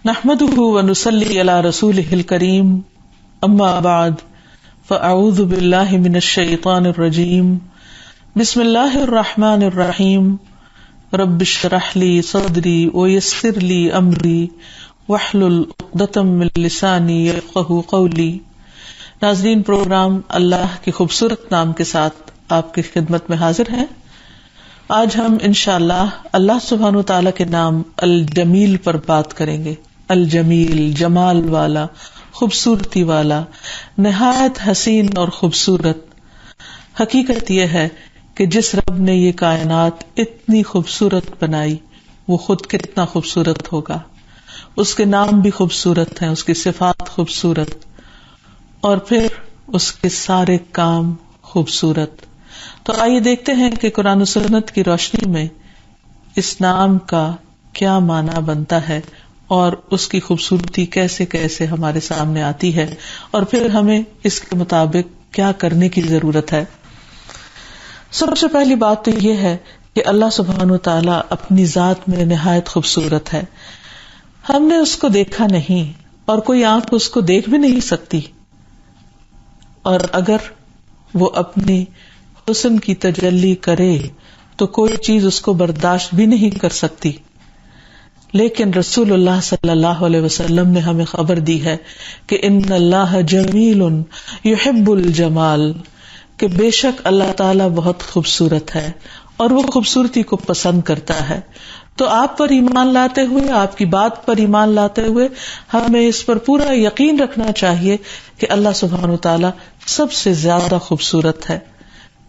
نحمده ونصلي على رسوله الكريم اما بعد فاعوذ بالله من الشيطان الرجيم بسم الله الرحمن الرحيم رب اشرح لي صدري ويسر لي امري واحلل عقدة من لساني يفقهوا قولي۔ ناظرین، پروگرام اللہ کے خوبصورت نام کے ساتھ آپ کی خدمت میں حاضر ہیں۔ آج ہم انشاءاللہ اللہ سبحانہ وتعالی کے نام الجمیل پر بات کریں گے۔ الجمیل، جمال والا، خوبصورتی والا، نہایت حسین اور خوبصورت۔ حقیقت یہ ہے کہ جس رب نے یہ کائنات اتنی خوبصورت بنائی وہ خود کتنا خوبصورت ہوگا۔ اس کے نام بھی خوبصورت ہیں، اس کی صفات خوبصورت، اور پھر اس کے سارے کام خوبصورت۔ تو آئیے دیکھتے ہیں کہ قرآن و سنت کی روشنی میں اس نام کا کیا معنی بنتا ہے اور اس کی خوبصورتی کیسے کیسے ہمارے سامنے آتی ہے، اور پھر ہمیں اس کے مطابق کیا کرنے کی ضرورت ہے۔ سب سے پہلی بات تو یہ ہے کہ اللہ سبحانہ و تعالیٰ اپنی ذات میں نہایت خوبصورت ہے۔ ہم نے اس کو دیکھا نہیں، اور کوئی آنکھ اس کو دیکھ بھی نہیں سکتی، اور اگر وہ اپنی حسن کی تجلی کرے تو کوئی چیز اس کو برداشت بھی نہیں کر سکتی۔ لیکن رسول اللہ صلی اللہ علیہ وسلم نے ہمیں خبر دی ہے کہ ان اللہ جمیل یحب الجمال، کہ بے شک اللہ تعالیٰ بہت خوبصورت ہے اور وہ خوبصورتی کو پسند کرتا ہے۔ تو آپ پر ایمان لاتے ہوئے، آپ کی بات پر ایمان لاتے ہوئے ہمیں اس پر پورا یقین رکھنا چاہیے کہ اللہ سبحانہ وتعالیٰ سب سے زیادہ خوبصورت ہے۔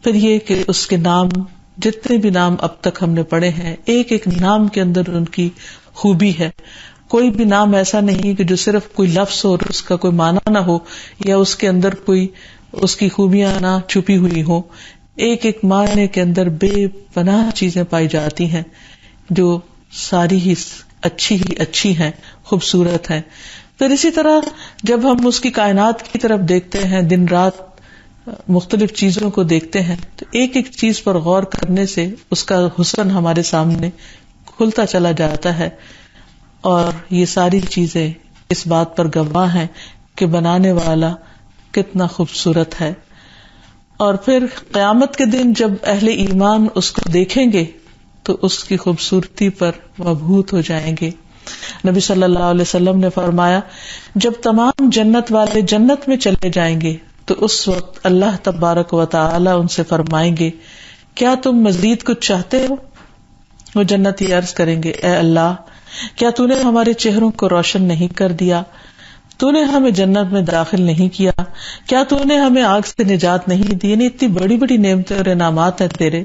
پھر یہ کہ اس کے نام، جتنے بھی نام اب تک ہم نے پڑھے ہیں، ایک ایک نام کے اندر ان کی خوبی ہے۔ کوئی بھی نام ایسا نہیں کہ جو صرف کوئی لفظ ہو اور اس کا کوئی معنی نہ ہو، یا اس کے اندر کوئی اس کی خوبیاں نہ چھپی ہوئی ہو۔ ایک ایک معنی کے اندر بے پناہ چیزیں پائی جاتی ہیں جو ساری ہی اچھی ہیں، خوبصورت ہیں۔ پھر اسی طرح جب ہم اس کی کائنات کی طرف دیکھتے ہیں، دن رات مختلف چیزوں کو دیکھتے ہیں، تو ایک ایک چیز پر غور کرنے سے اس کا حسن ہمارے سامنے کھلتا چلا جاتا ہے، اور یہ ساری چیزیں اس بات پر گواہ ہیں کہ بنانے والا کتنا خوبصورت ہے۔ اور پھر قیامت کے دن جب اہل ایمان اس کو دیکھیں گے تو اس کی خوبصورتی پر مبہوت ہو جائیں گے۔ نبی صلی اللہ علیہ وسلم نے فرمایا، جب تمام جنت والے جنت میں چلے جائیں گے تو اس وقت اللہ تبارک و تعالی ان سے فرمائیں گے، کیا تم مزید کچھ چاہتے ہو؟ وہ جنتی عرض کریں گے، اے اللہ، کیا تو نے ہمارے چہروں کو روشن نہیں کر دیا؟ تو نے ہمیں جنت میں داخل نہیں کیا؟ کیا تو نے ہمیں آگ سے نجات نہیں دی؟ یعنی اتنی بڑی بڑی نعمتیں اور انعامات ہیں تیرے۔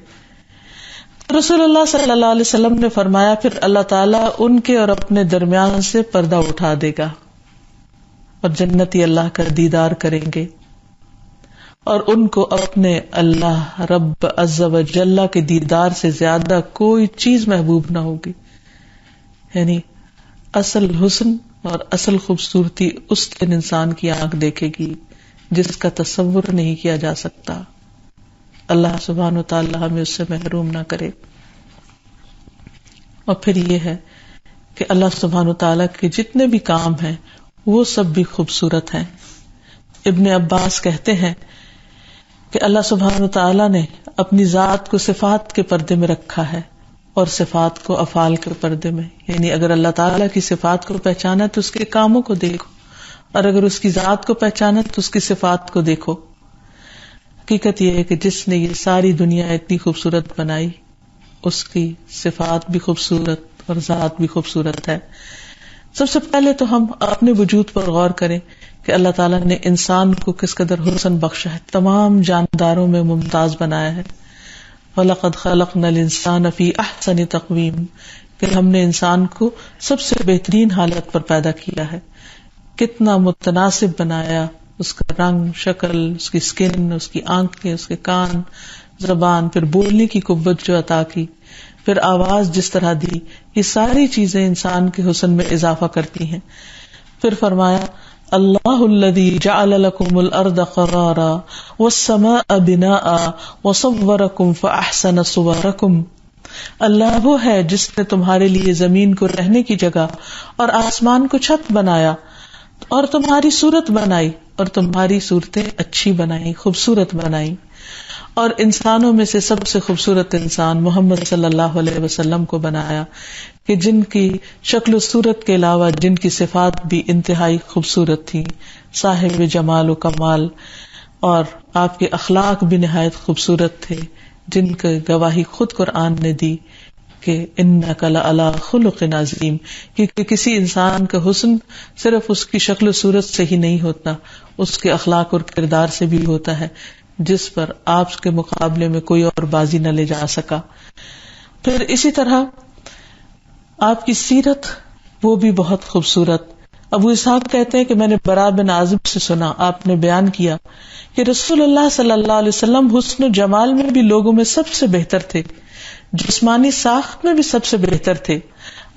رسول اللہ صلی اللہ علیہ وسلم نے فرمایا، پھر اللہ تعالیٰ ان کے اور اپنے درمیان سے پردہ اٹھا دے گا اور جنتی اللہ کا دیدار کریں گے، اور ان کو اپنے اللہ رب عز و جل کے دیدار سے زیادہ کوئی چیز محبوب نہ ہوگی۔ یعنی اصل حسن اور اصل خوبصورتی اس دن انسان کی آنکھ دیکھے گی جس کا تصور نہیں کیا جا سکتا۔ اللہ سبحانہ و تعالی ہمیں اس سے محروم نہ کرے۔ اور پھر یہ ہے کہ اللہ سبحانہ و تعالی کے جتنے بھی کام ہیں وہ سب بھی خوبصورت ہیں۔ ابن عباس کہتے ہیں کہ اللہ سبحانہ و تعالی نے اپنی ذات کو صفات کے پردے میں رکھا ہے اور صفات کو افعال کے پردے میں۔ یعنی اگر اللہ تعالیٰ کی صفات کو پہچانا تو اس کے کاموں کو دیکھو، اور اگر اس کی ذات کو پہچانا تو اس کی صفات کو دیکھو۔ حقیقت یہ ہے کہ جس نے یہ ساری دنیا اتنی خوبصورت بنائی، اس کی صفات بھی خوبصورت اور ذات بھی خوبصورت ہے۔ سب سے پہلے تو ہم اپنے وجود پر غور کریں کہ اللہ تعالیٰ نے انسان کو کس قدر حسن بخشا ہے، تمام جانداروں میں ممتاز بنایا ہے۔ وَلَقَدْ خَلَقْنَا الْإِنسَانَ فِي أَحْسَنِ تَقْوِيمٍ، کہ ہم نے انسان کو سب سے بہترین حالت پر پیدا کیا ہے، کتنا متناسب بنایا، اس کا رنگ، شکل، اس کی سکن، اس کی آنکھیں، اس کے کان، زبان، پھر بولنے کی قوت جو عطا کی، پھر آواز جس طرح دی، یہ ساری چیزیں انسان کے حسن میں اضافہ کرتی ہیں۔ پھر فرمایا، اللہ الذی جعل لکم الارض قرارا والسماء بناء وصورکم فاحسن صورکم، اللہ وہ ہے جس نے تمہارے لیے زمین کو رہنے کی جگہ اور آسمان کو چھت بنایا اور تمہاری صورت بنائی اور تمہاری صورتیں اچھی بنائی، خوبصورت بنائی، اور انسانوں میں سے سب سے خوبصورت انسان محمد صلی اللہ علیہ وسلم کو بنایا کہ جن کی شکل و صورت کے علاوہ جن کی صفات بھی انتہائی خوبصورت تھی، صاحب جمال و کمال، اور آپ کے اخلاق بھی نہایت خوبصورت تھے، جن کی گواہی خود قرآن نے دی کہ انک لعلی خلق عظیم، کیونکہ کسی انسان کا حسن صرف اس کی شکل و صورت سے ہی نہیں ہوتا، اس کے اخلاق اور کردار سے بھی ہوتا ہے، جس پر آپ کے مقابلے میں کوئی اور بازی نہ لے جا سکا۔ پھر اسی طرح آپ کی سیرت وہ بھی بہت خوبصورت۔ ابو اسحاق کہتے ہیں کہ میں نے براء بن عازب سے سنا، آپ نے بیان کیا کہ رسول اللہ صلی اللہ علیہ وسلم حسن و جمال میں بھی لوگوں میں سب سے بہتر تھے، جسمانی ساخت میں بھی سب سے بہتر تھے۔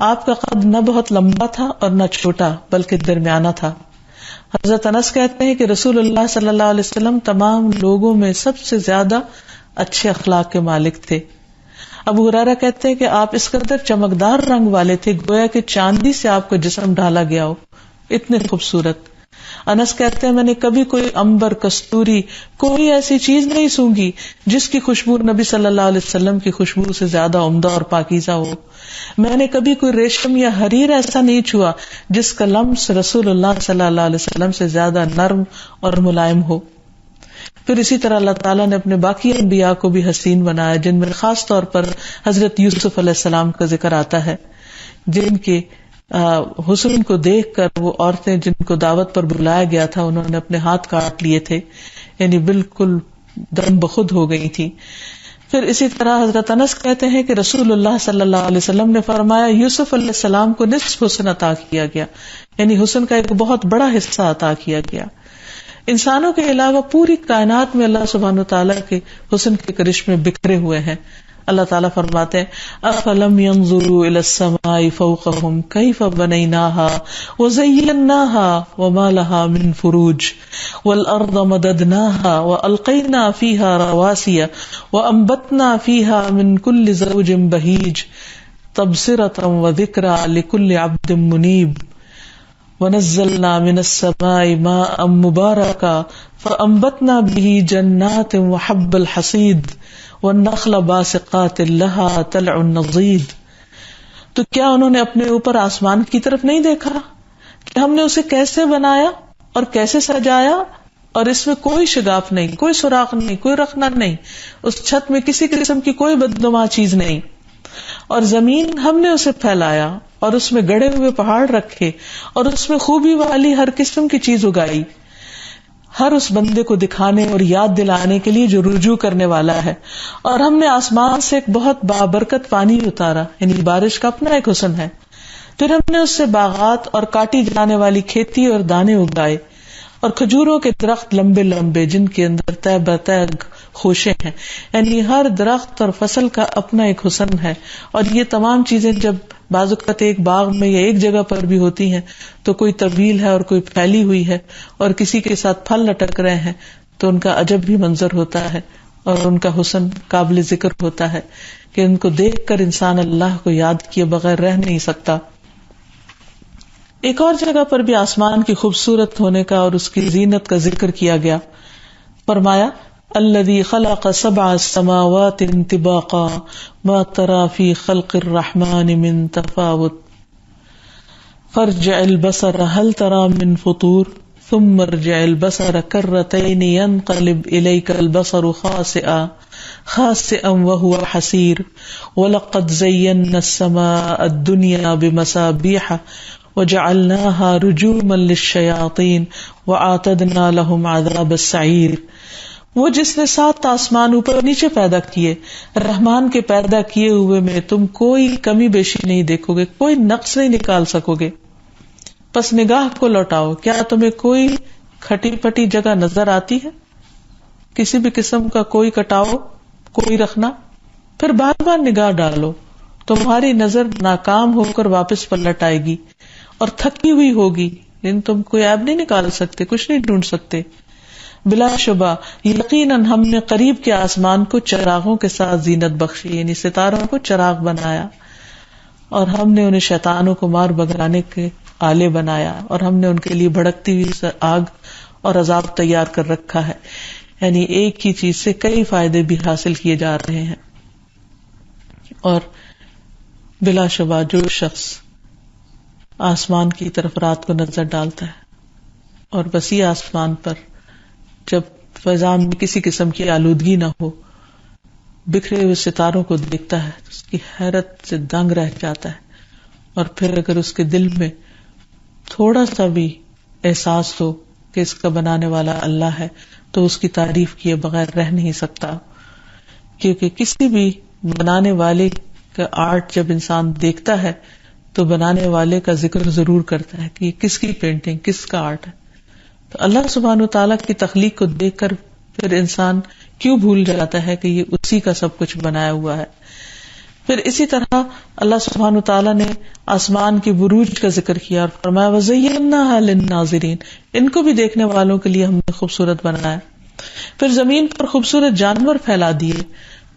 آپ کا قد نہ بہت لمبا تھا اور نہ چھوٹا، بلکہ درمیانہ تھا۔ حضرت انس کہتے ہیں کہ رسول اللہ صلی اللہ علیہ وسلم تمام لوگوں میں سب سے زیادہ اچھے اخلاق کے مالک تھے۔ ابو ہریرہ کہتے ہیں کہ آپ اس قدر چمکدار رنگ والے تھے گویا کہ چاندی سے آپ کا جسم ڈھالا گیا ہو، اتنے خوبصورت۔ انس کہتے ہیں میں نے کبھی کوئی عنبر، کستوری، کوئی ایسی چیز نہیں سونگھی جس کی خوشبو نبی صلی اللہ علیہ وسلم کی خوشبو سے زیادہ عمدہ اور پاکیزہ ہو۔ میں نے کبھی کوئی ریشم یا حریر ایسا نہیں چھوا جس کا لمس رسول اللہ صلی اللہ علیہ وسلم سے زیادہ نرم اور ملائم ہو۔ پھر اسی طرح اللہ تعالیٰ نے اپنے باقی انبیاء کو بھی حسین بنایا، جن میں خاص طور پر حضرت یوسف علیہ السلام کا ذکر آتا ہے، جن کے حسن کو دیکھ کر وہ عورتیں جن کو دعوت پر بلایا گیا تھا انہوں نے اپنے ہاتھ کاٹ لیے تھے، یعنی بالکل دم بخود ہو گئی تھی۔ پھر اسی طرح حضرت انس کہتے ہیں کہ رسول اللہ صلی اللہ علیہ وسلم نے فرمایا یوسف علیہ السلام کو نصف حسن عطا کیا گیا، یعنی حسن کا ایک بہت بڑا حصہ عطا کیا گیا۔ انسانوں کے علاوہ پوری کائنات میں اللہ سبحانہ وتعالیٰ کے حسن کے کرشمے بکھرے ہوئے ہیں۔ اللہ تعالیٰ فرماتے ہیں افلم ينظروا الى السماء فوقهم كيف بنيناها وزيناها وما لها من فروج والارض مددناها والقينا فيها رواسي وانبتنا فيها من كل زوج بهيج تبصرة وذكرى لكل عبد منيب ونزلنا من السماء ماء مباركا فانبتنا به جنات وحب الحصيد والنخل باسقات لها طلع نضيد۔ تو کیا انہوں نے اپنے اوپر آسمان کی طرف نہیں دیکھا کہ ہم نے اسے کیسے بنایا اور کیسے سجایا، اور اس میں کوئی شگاف نہیں، کوئی سوراخ نہیں، کوئی رخنہ نہیں، اس چھت میں کسی قسم کی کوئی بدنما چیز نہیں، اور زمین ہم نے اسے پھیلایا اور اس میں گڑے ہوئے پہاڑ رکھے اور اس میں خوبی والی ہر قسم کی چیز اگائی، ہر اس بندے کو دکھانے اور یاد دلانے کے لیے جو رجوع کرنے والا ہے۔ اور ہم نے آسمان سے ایک بہت بابرکت پانی اتارا، یعنی بارش کا اپنا ایک حسن ہے۔ پھر ہم نے اس سے باغات اور کاٹی جانے والی کھیتی اور دانے اگائے، اور کھجوروں کے درخت لمبے لمبے جن کے اندر تہ بتہ خوشے ہیں، یعنی ہر درخت اور فصل کا اپنا ایک حسن ہے۔ اور یہ تمام چیزیں جب بعض اوقات ایک باغ میں یا ایک جگہ پر بھی ہوتی ہیں تو کوئی طویل ہے اور کوئی پھیلی ہوئی ہے اور کسی کے ساتھ پھل لٹک رہے ہیں تو ان کا عجب بھی منظر ہوتا ہے اور ان کا حسن قابل ذکر ہوتا ہے کہ ان کو دیکھ کر انسان اللہ کو یاد کیے بغیر رہ نہیں سکتا۔ ایک اور جگہ پر بھی آسمان کی خوبصورت ہونے کا اور اس کی زینت کا ذکر کیا گیا، فرمایا الذي خلق 7 سماوات طباقا ما ترى في خلق الرحمن من تفاوت فارجع البصر هل ترى من فطور ثم ارجع البصر كرتين ينقلب إليك البصر خاسئا وهو حسير ولقد زينا السماء الدنيا بمصابيح وجعلناها رجوما للشياطين وأعتدنا لهم عذاب السعير۔ وہ جس نے 7 آسمان اوپر نیچے پیدا کیے، رحمان کے پیدا کیے ہوئے میں تم کوئی کمی بیشی نہیں دیکھو گے، کوئی نقص نہیں نکال سکو گے۔ پس نگاہ کو لوٹاؤ، کیا تمہیں کوئی کھٹی پٹی جگہ نظر آتی ہے؟ کسی بھی قسم کا کوئی کٹاؤ، کوئی رکھنا؟ پھر بار بار نگاہ ڈالو، تمہاری نظر ناکام ہو کر واپس پلٹ آئے گی اور تھکی ہوئی ہوگی، لیکن تم کوئی عیب نہیں نکال سکتے، کچھ نہیں ڈھونڈ سکتے۔ بلا شبہ یقیناً ہم نے قریب کے آسمان کو چراغوں کے ساتھ زینت بخشی، یعنی ستاروں کو چراغ بنایا، اور ہم نے انہیں شیطانوں کو مار بگانے کے آلے بنایا، اور ہم نے ان کے لیے بھڑکتی ہوئی آگ اور عذاب تیار کر رکھا ہے. یعنی ایک ہی چیز سے کئی فائدے بھی حاصل کیے جا رہے ہیں. اور بلا شبہ جو شخص آسمان کی طرف رات کو نظر ڈالتا ہے اور وسیع آسمان پر جب فضا میں کسی قسم کی آلودگی نہ ہو بکھرے ہوئے ستاروں کو دیکھتا ہے تو اس کی حیرت سے دنگ رہ جاتا ہے. اور پھر اگر اس کے دل میں تھوڑا سا بھی احساس ہو کہ اس کا بنانے والا اللہ ہے تو اس کی تعریف کیے بغیر رہ نہیں سکتا. کیونکہ کسی بھی بنانے والے کا آرٹ جب انسان دیکھتا ہے تو بنانے والے کا ذکر ضرور کرتا ہے کہ کس کی پینٹنگ، کس کا آرٹ ہے. تو اللہ سبحانہ و تعالیٰ کی تخلیق کو دیکھ کر پھر انسان کیوں بھول جاتا ہے کہ یہ اسی کا سب کچھ بنایا ہوا ہے. پھر اسی طرح اللہ سبحانہ و تعالیٰ نے آسمان کے بروج کا ذکر کیا اور فرمایا وَزَيَّنَّاهَا لِلنَّاظِرِينَ، ان کو بھی دیکھنے والوں کے لیے ہم نے خوبصورت بنایا. پھر زمین پر خوبصورت جانور پھیلا دیے.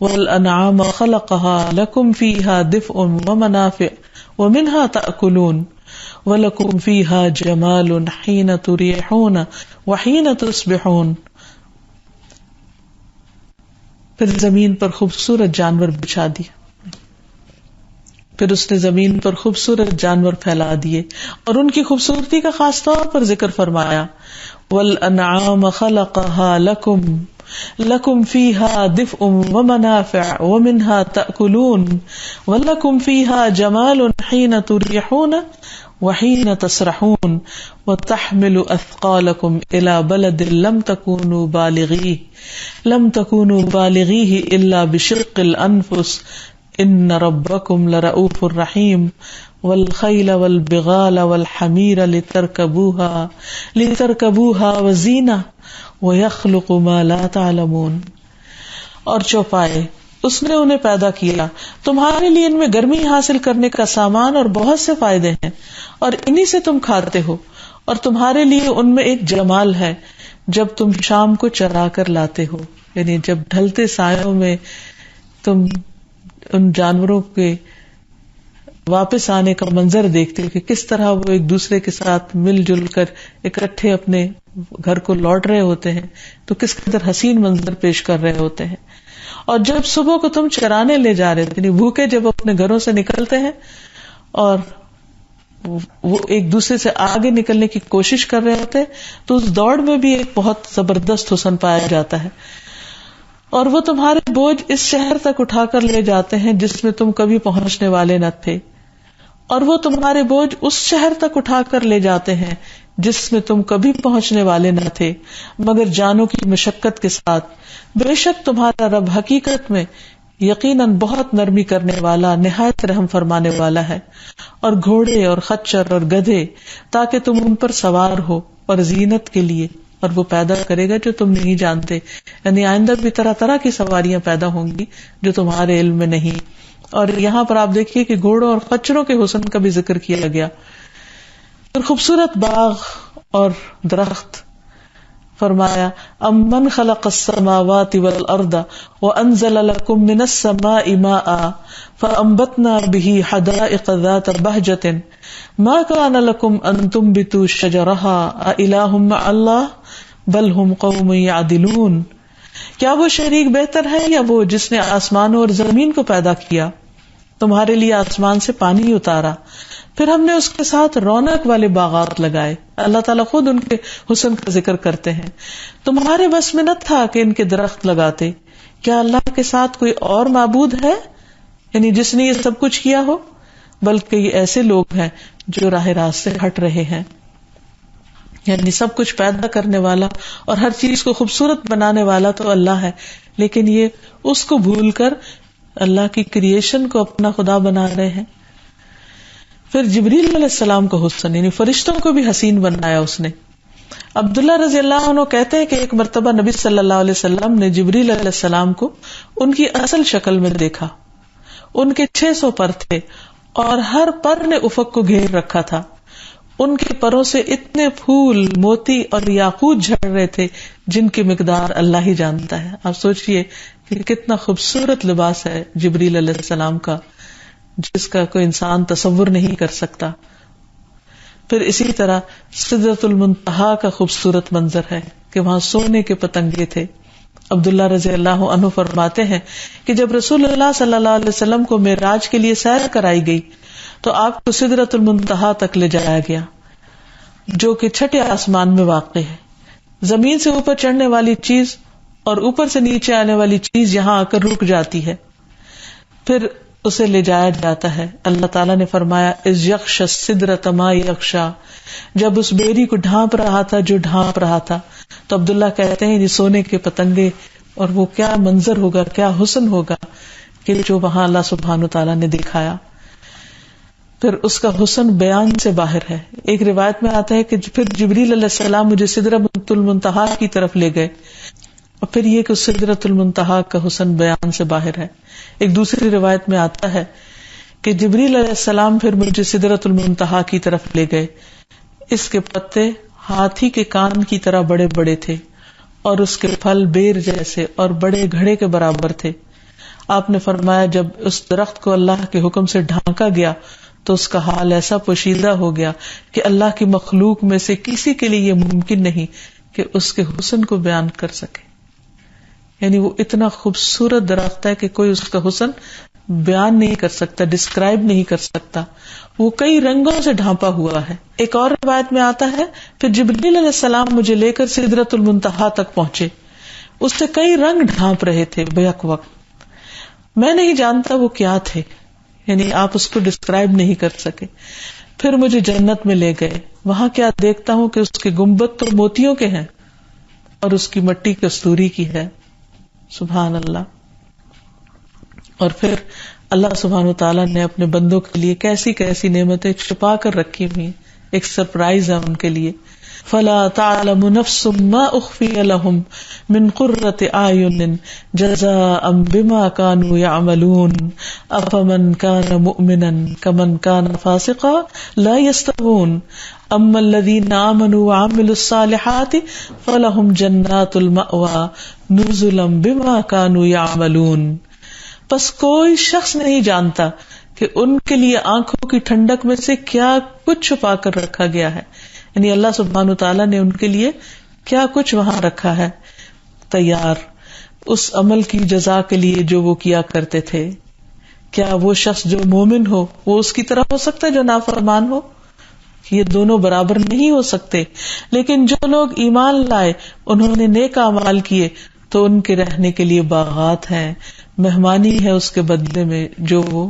وَالْأَنْعَامَ خَلَقَهَا لَكُمْ فِيهَا دِفْءٌ وَمَنَافِعُ وَمِنْهَا تَأْكُلُونَ وَلَكُمْ فِيهَا جَمَالٌ حِينَ تُرِيحُونَ وَحِينَ تُصْبِحُونَ. پھر زمین پر خوبصورت جانور بچھا دیے، پھر اس نے زمین پر خوبصورت جانور پھیلا دیے اور ان کی خوبصورتی کا خاص طور پر ذکر فرمایا. وَالْأَنْعَامَ خَلَقَهَا لَكُمْ فِيهَا دِفْءٌ وَمَنَافِعُ وَمِنْهَا تَأْكُلُونَ وَلَكُمْ فِيهَا جَمَالٌ حِينَ تُرِيحُونَ وَحِينَ تَسْرَحُونَ وَتَحْمِلُ أَثْقَالَكُمْ إِلَى بَلَدٍ لَمْ تَكُونُوا بَالِغِيهِ إِلَّا بِشِقِّ الْأَنفُسِ إِنَّ رَبَّكُمْ لَرَءُوفٌ رَحِيمٌ. وَالْخَيْلَ وَالْبِغَالَ وَالْحَمِيرَ لِتَرْكَبُوهَا وَزِينَةً وَيَخْلُقُ مَا لَا تَعْلَمُونَ. اور چوپائے اس نے انہیں پیدا کیا، تمہارے لیے ان میں گرمی حاصل کرنے کا سامان اور بہت سے فائدے ہیں، اور انہی سے تم کھاتے ہو. اور تمہارے لیے ان میں ایک جمال ہے جب تم شام کو چرا کر لاتے ہو، یعنی جب ڈھلتے سایوں میں تم ان جانوروں کے واپس آنے کا منظر دیکھتے ہو کہ کس طرح وہ ایک دوسرے کے ساتھ مل جل کر اکٹھے اپنے گھر کو لوٹ رہے ہوتے ہیں تو کس قدر حسین منظر پیش کر رہے ہوتے ہیں. اور جب صبح کو تم چرانے لے جا رہے یعنی بھوکے جب اپنے گھروں سے نکلتے ہیں اور وہ ایک دوسرے سے آگے نکلنے کی کوشش کر رہے ہوتے تو اس دوڑ میں بھی ایک بہت زبردست حسن پایا جاتا ہے. اور وہ تمہارے بوجھ اس شہر تک اٹھا کر لے جاتے ہیں جس میں تم کبھی پہنچنے والے نہ تھے، اور وہ تمہارے بوجھ اس شہر تک اٹھا کر لے جاتے ہیں جس میں تم کبھی پہنچنے والے نہ تھے مگر جانوں کی مشقت کے ساتھ. بے شک تمہارا رب حقیقت میں یقیناً بہت نرمی کرنے والا، نہایت رحم فرمانے والا ہے. اور گھوڑے اور خچر اور گدھے تاکہ تم ان پر سوار ہو اور زینت کے لیے، اور وہ پیدا کرے گا جو تم نہیں جانتے. یعنی آئندہ بھی طرح طرح کی سواریاں پیدا ہوں گی جو تمہارے علم میں نہیں. اور یہاں پر آپ دیکھیے کہ گھوڑوں اور خچروں کے حسن کا بھی ذکر کیا گیا. اور خوبصورت باغ اور درخت فرمایا امن خلق السماوات والارض وانزل لكم من السماء ماء فانبتنا به حدائق ذات بهجة ما كان لكم ان تنبتوا شجرها أإله مع الله بل هم قوم يعدلون. کیا وہ شریک بہتر ہے یا وہ جس نے آسمانوں اور زمین کو پیدا کیا، تمہارے لیے آسمان سے پانی اتارا، پھر ہم نے اس کے ساتھ رونق والے باغات لگائے. اللہ تعالیٰ خود ان کے حسن کا ذکر کرتے ہیں. تمہارے بس میں نہ تھا کہ ان کے درخت لگاتے. کیا اللہ کے ساتھ کوئی اور معبود ہے، یعنی جس نے یہ سب کچھ کیا ہو؟ بلکہ یہ ایسے لوگ ہیں جو راہ راست سے ہٹ رہے ہیں. یعنی سب کچھ پیدا کرنے والا اور ہر چیز کو خوبصورت بنانے والا تو اللہ ہے، لیکن یہ اس کو بھول کر اللہ کی کریشن کو اپنا خدا بنا رہے ہیں. پھر جبریل علیہ السلام کو حسن، یعنی فرشتوں کو بھی حسین بنایا اس نے. عبداللہ رضی اللہ عنہ کہتے ہیں کہ ایک مرتبہ نبی صلی اللہ علیہ وسلم نے جبریل علیہ السلام کو ان کی اصل شکل میں دیکھا. ان کے 600 پر تھے اور ہر پر نے افق کو گھیر رکھا تھا. ان کے پروں سے اتنے پھول، موتی اور یاقوت جھڑ رہے تھے جن کی مقدار اللہ ہی جانتا ہے. آپ سوچئے کہ کتنا خوبصورت لباس ہے جبریل علیہ السلام کا، جس کا کوئی انسان تصور نہیں کر سکتا. پھر اسی طرح سدرۃ المنتہا کا خوبصورت منظر ہے کہ وہاں سونے کے پتنگے تھے. عبداللہ رضی اللہ عنہ فرماتے ہیں کہ جب رسول اللہ صلی اللہ علیہ وسلم کو معراج کے لیے سیر کرائی گئی تو آپ کو سدرۃ المنتہا تک لے جایا گیا، جو کہ چھٹے آسمان میں واقع ہے. زمین سے اوپر چڑھنے والی چیز اور اوپر سے نیچے آنے والی چیز یہاں آ کر رک جاتی ہے، پھر اسے لے جایا جاتا ہے. اللہ تعالیٰ نے فرمایا اذ یغشی السدرۃ ما یغشی، جب اس بیری کو ڈھانپ رہا تھا جو ڈھانپ رہا تھا. تو عبداللہ کہتے ہیں یہ سونے کے پتنگے، اور وہ کیا منظر ہوگا، کیا حسن ہوگا کہ جو وہاں اللہ سبحانہ تعالیٰ نے دکھایا. پھر اس کا حسن بیان سے باہر ہے. ایک روایت میں آتا ہے کہ پھر جبریل علیہ السلام مجھے سدرۃ المنتہا کی طرف لے گئے، اور پھر یہ کہ سدرۃ المنتہا کا حسن بیان سے باہر ہے. ایک دوسری روایت میں آتا ہے کہ جبریل علیہ السلام پھر مجھے سدرۃ المنتہا کی طرف لے گئے. اس کے پتے ہاتھی کے کان کی طرح بڑے بڑے تھے، اور اس کے پھل بیر جیسے اور بڑے گھڑے کے برابر تھے. آپ نے فرمایا جب اس درخت کو اللہ کے حکم سے ڈھانکا گیا تو اس کا حال ایسا پوشیدہ ہو گیا کہ اللہ کی مخلوق میں سے کسی کے لیے یہ ممکن نہیں کہ اس کے حسن کو بیان کر سکے. یعنی وہ اتنا خوبصورت درخت ہے کہ کوئی اس کا حسن بیان نہیں کر سکتا، ڈسکرائب نہیں کر سکتا. وہ کئی رنگوں سے ڈھانپا ہوا ہے. ایک اور روایت میں آتا ہے پھر جبریل علیہ السلام مجھے لے کر سدرۃ المنتہا تک پہنچے. اس سے کئی رنگ ڈھانپ رہے تھے بیک وقت. میں نہیں جانتا وہ کیا تھے، یعنی آپ اس کو ڈسکرائب نہیں کر سکے. پھر مجھے جنت میں لے گئے. وہاں کیا دیکھتا ہوں کہ اس کے گنبد تو موتیوں کے ہیں اور اس کی مٹی کستوری کی ہے. سبحان اللہ. اور پھر اللہ سبحانہ تعالیٰ نے اپنے بندوں کے لیے کیسی کیسی نعمتیں چھپا کر رکھی ہوئی، ایک سرپرائز ہے ان کے لیے. فَلَا تَعْلَمُ نَفْسٌ مَا أُخْفِيَ لَهُمْ مِنْ قُرَّةِ أَعْيُنٍ جَزَاءً بِمَا كَانُوا يَعْمَلُونَ أَفَمَنْ كَانَ مُؤْمِنًا كَمَنْ كَانَ فَاسِقًا لَا يَسْتَوُونَ أَمَّا الَّذِينَ آمَنُوا وَعَمِلُوا الصَّالِحَاتِ فَلَهُمْ جَنَّاتُ الْمَأْوَى نُزُلًا بِمَا كَانُوا يَعْمَلُونَ. بس کوئی شخص نہیں جانتا کہ ان کے لیے آنکھوں کی ٹھنڈک میں سے کیا کچھ چھپا کر رکھا گیا ہے. یعنی اللہ سبحانہ تعالیٰ نے ان کے لیے کیا کچھ وہاں رکھا ہے تیار اس عمل کی جزا کے لیے جو وہ کیا کرتے تھے. کیا وہ شخص جو مومن ہو وہ اس کی طرح ہو سکتا ہے جو نافرمان ہو؟ یہ دونوں برابر نہیں ہو سکتے. لیکن جو لوگ ایمان لائے، انہوں نے نیک اعمال کیے، تو ان کے رہنے کے لیے باغات ہیں، مہمانی ہے اس کے بدلے میں جو وہ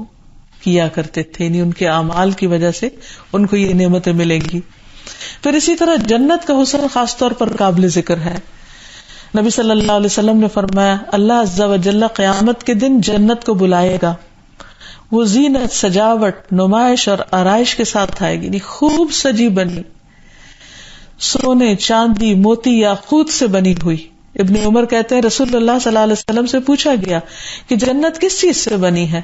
کیا کرتے تھے. یعنی ان کے اعمال کی وجہ سے ان کو یہ نعمتیں ملیں گی. پھر اسی طرح جنت کا حسن خاص طور پر قابل ذکر ہے. نبی صلی اللہ علیہ وسلم نے فرمایا اللہ عز و جل قیامت کے دن جنت کو بلائے گا. وہ زینت، سجاوٹ، نمائش اور آرائش کے ساتھ آئے گی. یعنی خوب سجی بنی، سونے، چاندی، موتی، یاقوت سے بنی ہوئی. ابن عمر کہتے ہیں رسول اللہ صلی اللہ علیہ وسلم سے پوچھا گیا کہ جنت کس چیز سے بنی ہے؟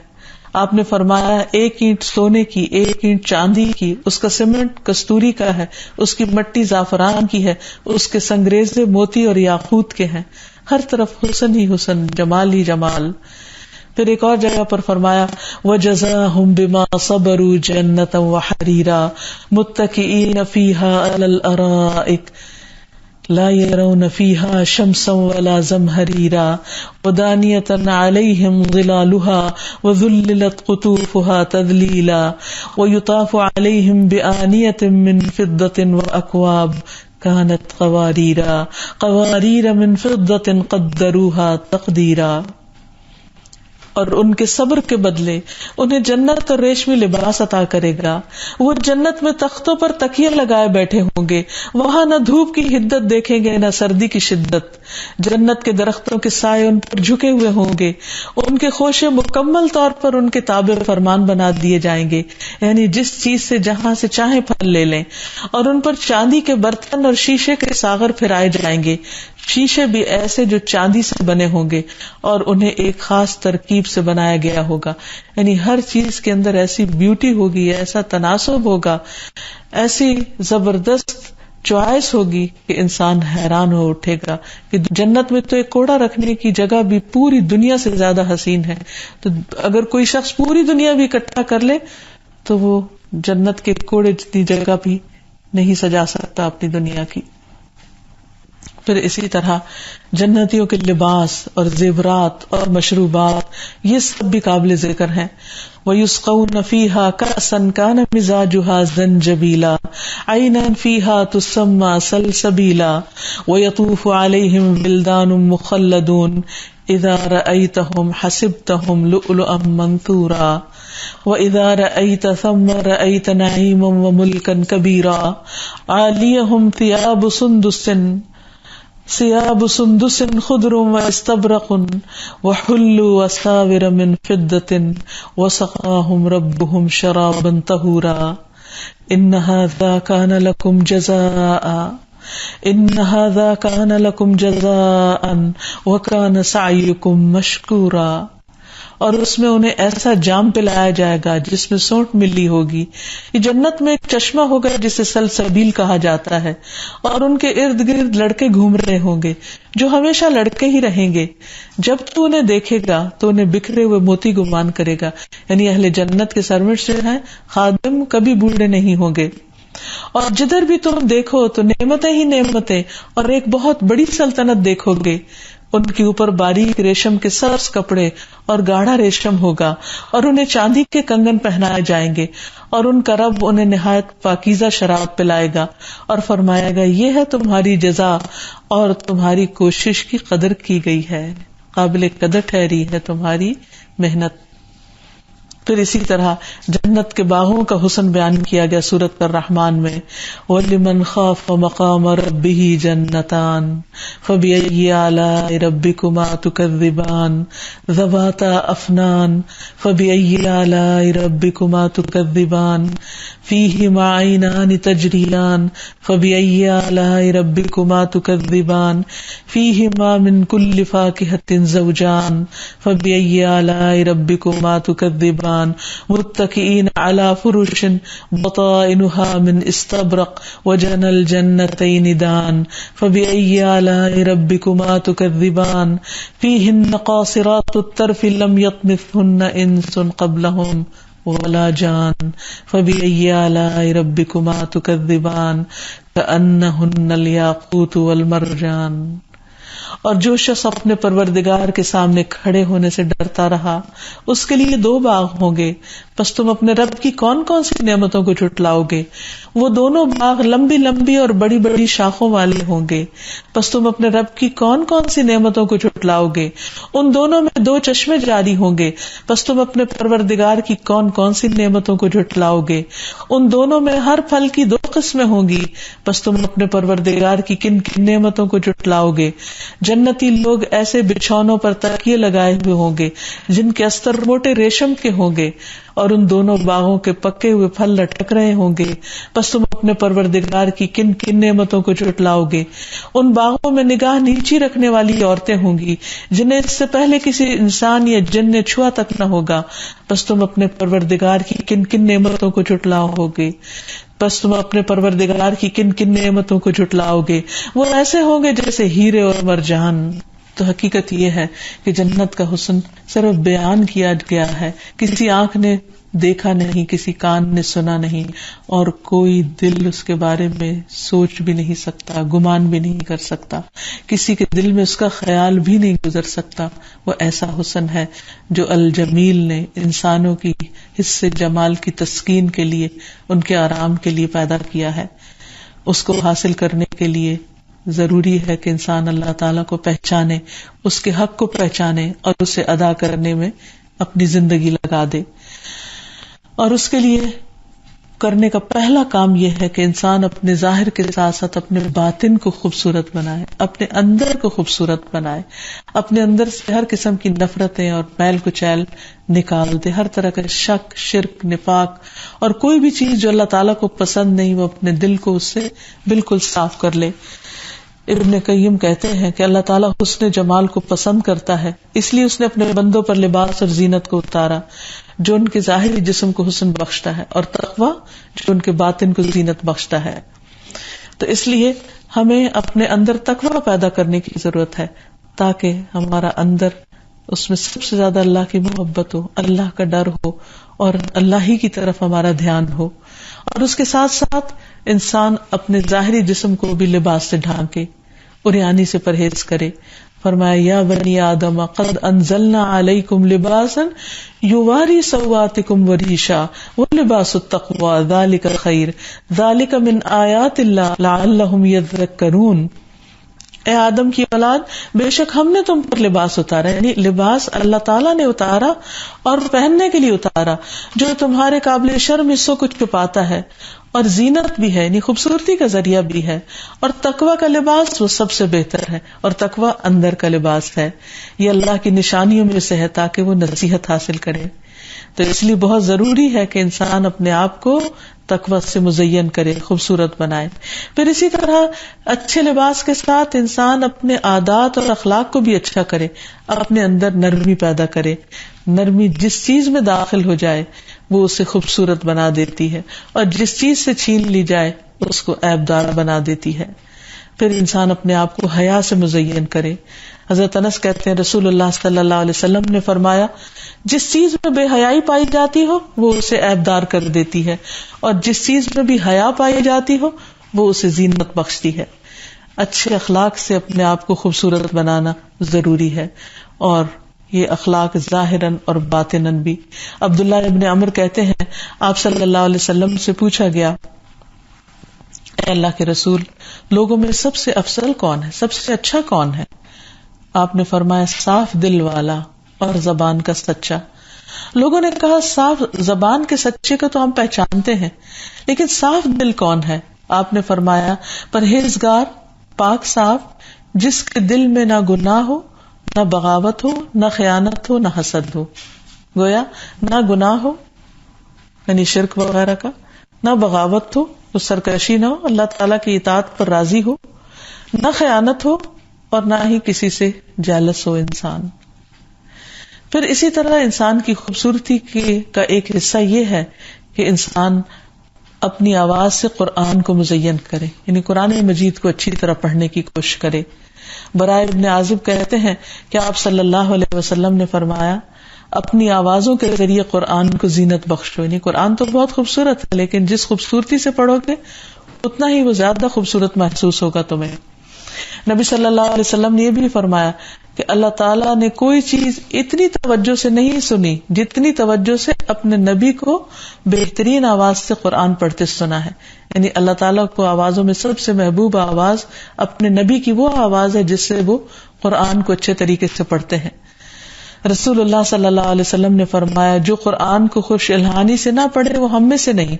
آپ نے فرمایا ایک اینٹ سونے کی، ایک اینٹ چاندی کی، اس کا سیمنٹ کستوری کا ہے، اس کی مٹی زعفران کی ہے، اس کے سنگریزے موتی اور یاقوت کے ہیں. ہر طرف حسن ہی حسن، جمال ہی جمال. پھر ایک اور جگہ پر فرمایا وَجَزَاهُمْ بِمَا صَبَرُوا جَنَّةً وَحَرِيرًا مُتَّكِئِينَ فِيهَا عَلَى الْأَرَائِكِ لا يرون فيها شمسا ولا زمهريرا ودانية عليهم ظلالها وذللت قطوفها تذليلا ويطاف عليهم بآنية من فضة وأكواب كانت قوارير من فضة قدروها تقديرا. اور ان کے صبر کے بدلے انہیں جنت اور ریشمی لباس عطا کرے گا. وہ جنت میں تختوں پر تکیے لگائے بیٹھے ہوں گے. وہاں نہ دھوپ کی حدت دیکھیں گے نہ سردی کی شدت. جنت کے درختوں کے سائے ان پر جھکے ہوئے ہوں گے. ان کے خوشے مکمل طور پر ان کے تابع فرمان بنا دیے جائیں گے، یعنی جس چیز سے جہاں سے چاہیں پھل لے لیں. اور ان پر چاندی کے برتن اور شیشے کے ساغر پھرائے جائیں گے. شیشے بھی ایسے جو چاندی سے بنے ہوں گے اور انہیں ایک خاص ترکیب سے بنایا گیا ہوگا. یعنی ہر چیز کے اندر ایسی بیوٹی ہوگی، ایسا تناسب ہوگا، ایسی زبردست چوائس ہوگی کہ انسان حیران ہو اٹھے گا کہ جنت میں تو ایک کوڑا رکھنے کی جگہ بھی پوری دنیا سے زیادہ حسین ہے. تو اگر کوئی شخص پوری دنیا بھی اکٹھا کر لے تو وہ جنت کے کوڑے جتنی جگہ بھی نہیں سجا سکتا اپنی دنیا کی. پھر اسی طرح جنتیوں کے لباس اور زیورات اور مشروبات یہ سب بھی قابل ذکر ہیں. وَيُسْقَوْنَ فِيهَا كَأْسًا كَانَ مِزَاجُهَا زَنْجَبِيلًا عَيْنًا فِيهَا تُسَمَّى سَلْسَبِيلًا وَيَطُوفُ عَلَيْهِمْ وِلْدَانٌ مُخَلَّدُونَ إِذَا رَأَيْتَهُمْ حَسِبْتَهُمْ لُؤْلُؤًا مَنْثُورًا وَإِذَا رَأَيْتَ ثَمَّ رَأَيْتَ نَعِيمًا وَمُلْكًا كَبِيرًا عَالِيَهُمْ ثِيَابُ سُندُسٍ خُضْرٌ وَإِسْتَبْرَقٌ وَحُلُّوا أَسَاوِرَ مِنْ فِضَّةٍ وَسَقَاهُمْ رَبُّهُمْ شَرَابًا طَهُورًا إِنَّ هَذَا كَانَ لَكُمْ جَزَاءً وَكَانَ سَعْيُكُمْ مَشْكُورًا. اور اس میں انہیں ایسا جام پلایا جائے گا جس میں سونٹ ملی ہوگی. یہ جنت میں ایک چشمہ ہوگا جسے سلسبیل کہا جاتا ہے، اور ان کے ارد گرد لڑکے گھوم رہے ہوں گے جو ہمیشہ لڑکے ہی رہیں گے. جب تو انہیں دیکھے گا تو انہیں بکھرے ہوئے موتی گمان کرے گا. یعنی اہل جنت کے سروینٹس جو ہیں خادم کبھی بوڑھے نہیں ہوں گے. اور جدھر بھی تم دیکھو تو نعمتیں ہی نعمتیں، اور ایک بہت بڑی سلطنت دیکھو گے. ان کے اوپر باریک ریشم کے سبز کپڑے اور گاڑھا ریشم ہوگا، اور انہیں چاندی کے کنگن پہنائے جائیں گے، اور ان کا رب انہیں نہایت پاکیزہ شراب پلائے گا اور فرمائے گا یہ ہے تمہاری جزا اور تمہاری کوشش کی قدر کی گئی ہے، قابل قدر ٹھہری ہے تمہاری محنت. پھر اسی طرح جنت کے باغوں کا حسن بیان کیا گیا سورۃ الرحمن میں. وَلِمَنْ خَافَ مَقَامَ رَبِّهِ جَنَّتَانِ فَبِأَيِّ آلَاءِ رَبِّكُمَا تُكَذِّبَانِ ذَوَاتَا أَفْنَانٍ فَبِأَيِّ آلَاءِ رَبِّكُمَا تُكَذِّبَانِ فِيهِمَا عَيْنَانِ تَجْرِيَانِ فَبِأَيِّ آلَاءِ رَبِّكُمَا تُكَذِّبَانِ فِيهِمَا مِنْ كُلِّ فَاكِهَةٍ زَوْجَانِ فَبِأَيِّ آلَاءِ رَبِّكُمَا تُكَذِّبَانِ متكئين على فرش بطائنها من استبرق وجنى الجنتين دان فبأي آلاء ربكما تكذبان فيهن قاصرات الطرف لم يطمثهن إنس قبلهم ولا جان فبأي آلاء ربكما تكذبان كأنهن الياقوت والمرجان. اور جو شخص اپنے پروردگار کے سامنے کھڑے ہونے سے ڈرتا رہا اس کے لیے 2 باغ ہوں گے. پس تم اپنے رب کی کون کون سی نعمتوں کو جھٹلاؤ گے؟ وہ دونوں باغ لمبی لمبی اور بڑی بڑی شاخوں والے ہوں گے. پس تم اپنے رب کی کون کون سی نعمتوں کو جھٹلاؤ گے؟ ان دونوں میں 2 چشمے جاری ہوں گے. پس تم اپنے پروردگار کی کون کون سی نعمتوں کو جھٹلاؤ گے؟ ان دونوں میں ہر پھل کی 2 قسمیں ہوں گی. پس تم اپنے پروردگار کی کن کن نعمتوں کو جھٹلاؤ گے؟ جنتی لوگ ایسے بچھونوں پر تکیے لگائے ہوئے ہوں گے جن کے استر موٹے ریشم کے ہوں گے، اور ان دونوں باغوں کے پکے ہوئے پھل لٹک رہے ہوں گے. پس تم اپنے پروردگار کی کن کن نعمتوں کو جھٹلاؤ گے؟ ان باغوں میں نگاہ نیچی رکھنے والی عورتیں ہوں گی جنہیں اس سے پہلے کسی انسان یا جن نے چھوا تک نہ ہوگا. پس تم اپنے پروردگار کی کن کن نعمتوں کو جھٹلاؤ گے؟ پس تم اپنے پروردگار کی کن کن نعمتوں کو جھٹلاؤ گے؟ وہ ایسے ہوں گے جیسے ہیرے اور مرجان. تو حقیقت یہ ہے کہ جنت کا حسن صرف بیان کیا گیا ہے، کسی آنکھ نے دیکھا نہیں، کسی کان نے سنا نہیں، اور کوئی دل اس کے بارے میں سوچ بھی نہیں سکتا، گمان بھی نہیں کر سکتا، کسی کے دل میں اس کا خیال بھی نہیں گزر سکتا. وہ ایسا حسن ہے جو الجمیل نے انسانوں کی حس جمال کی تسکین کے لیے، ان کے آرام کے لیے پیدا کیا ہے. اس کو حاصل کرنے کے لیے ضروری ہے کہ انسان اللہ تعالیٰ کو پہچانے، اس کے حق کو پہچانے اور اسے ادا کرنے میں اپنی زندگی لگا دے. اور اس کے لیے کرنے کا پہلا کام یہ ہے کہ انسان اپنے ظاہر کے ساتھ ساتھ اپنے باطن کو خوبصورت بنائے، اپنے اندر کو خوبصورت بنائے، اپنے اندر سے ہر قسم کی نفرتیں اور میل کچیل نکال دے، ہر طرح کا شک، شرک، نفاق اور کوئی بھی چیز جو اللہ تعالیٰ کو پسند نہیں وہ اپنے دل کو اس سے بالکل صاف کر لے. ابن قیم کہتے ہیں کہ اللہ تعالیٰ حسن جمال کو پسند کرتا ہے، اس لیے اس نے اپنے بندوں پر لباس اور زینت کو اتارا جو ان کے ظاہری جسم کو حسن بخشتا ہے، اور تقویٰ جو ان کے باطن کو زینت بخشتا ہے. تو اس لیے ہمیں اپنے اندر تقویٰ پیدا کرنے کی ضرورت ہے تاکہ ہمارا اندر اس میں سب سے زیادہ اللہ کی محبت ہو، اللہ کا ڈر ہو اور اللہ ہی کی طرف ہمارا دھیان ہو. اور اس کے ساتھ ساتھ انسان اپنے ظاہری جسم کو بھی لباس سے ڈھانکے، عریانی سے پرہیز کرے. فرمایا یا بنی آدم قد انزلنا علیکم لباسا یواری سوآتکم وریشا ولباس التقوی ذالک خیر ذالک من آیات اللہ لعلہم یذکرون. اے آدم کی اولاد، بے شک ہم نے تم پر لباس اتارا، یعنی لباس اللہ تعالیٰ نے اتارا اور پہننے کے لیے اتارا جو تمہارے قابل شرم حصوں کو چھپاتا ہے اور زینت بھی ہے، یعنی خوبصورتی کا ذریعہ بھی ہے. اور تقوی کا لباس وہ سب سے بہتر ہے، اور تقوی اندر کا لباس ہے. یہ اللہ کی نشانیوں میں سے ہے تاکہ وہ نصیحت حاصل کرے. تو اس لیے بہت ضروری ہے کہ انسان اپنے آپ کو تقوی سے مزین کرے، خوبصورت بنائے. پھر اسی طرح اچھے لباس کے ساتھ انسان اپنے عادات اور اخلاق کو بھی اچھا کرے، اپنے اندر نرمی پیدا کرے. نرمی جس چیز میں داخل ہو جائے وہ اسے خوبصورت بنا دیتی ہے، اور جس چیز سے چھین لی جائے اس کو عیب دار بنا دیتی ہے. پھر انسان اپنے آپ کو حیا سے مزین کرے. حضرت انس کہتے ہیں رسول اللہ صلی اللہ علیہ وسلم نے فرمایا جس چیز میں بے حیائی پائی جاتی ہو وہ اسے عیب دار کر دیتی ہے، اور جس چیز میں بھی حیا پائی جاتی ہو وہ اسے زینت بخشتی ہے. اچھے اخلاق سے اپنے آپ کو خوبصورت بنانا ضروری ہے، اور یہ اخلاق ظاہراً اور باطناً بھی. عبداللہ ابن عمر کہتے ہیں آپ صلی اللہ علیہ وسلم سے پوچھا گیا اے اللہ کے رسول، لوگوں میں سب سے افضل کون ہے، سب سے اچھا کون ہے؟ آپ نے فرمایا صاف دل والا اور زبان کا سچا. لوگوں نے کہا صاف زبان کے سچے کو تو ہم پہچانتے ہیں، لیکن صاف دل کون ہے؟ آپ نے فرمایا پرہیزگار، پاک صاف، جس کے دل میں نہ گناہ ہو، نہ بغاوت ہو، نہ خیانت ہو، نہ حسد ہو. گویا نہ گناہ ہو یعنی شرک وغیرہ کا، نہ بغاوت ہو، تو سرکشی نہ ہو، اللہ تعالیٰ کی اطاعت پر راضی ہو، نہ خیانت ہو، اور نہ ہی کسی سے جیلس ہو انسان. پھر اسی طرح انسان کی خوبصورتی کا ایک حصہ یہ ہے کہ انسان اپنی آواز سے قرآن کو مزین کرے، یعنی قرآن مجید کو اچھی طرح پڑھنے کی کوشش کرے. برائے ابن عازب کہتے ہیں کہ آپ صلی اللہ علیہ وسلم نے فرمایا اپنی آوازوں کے ذریعے قرآن کو زینت بخشو. یعنی قرآن تو بہت خوبصورت ہے، لیکن جس خوبصورتی سے پڑھو گے اتنا ہی وہ زیادہ خوبصورت محسوس ہوگا تمہیں. نبی صلی اللہ علیہ وسلم نے یہ بھی فرمایا کہ اللہ تعالیٰ نے کوئی چیز اتنی توجہ سے نہیں سنی جتنی توجہ سے اپنے نبی کو بہترین آواز سے قرآن پڑھتے سنا ہے. یعنی اللہ تعالیٰ کو آوازوں میں سب سے محبوب آواز اپنے نبی کی وہ آواز ہے جس سے وہ قرآن کو اچھے طریقے سے پڑھتے ہیں. رسول اللہ صلی اللہ علیہ وسلم نے فرمایا جو قرآن کو خوش الحانی سے نہ پڑھے وہ ہم میں سے نہیں.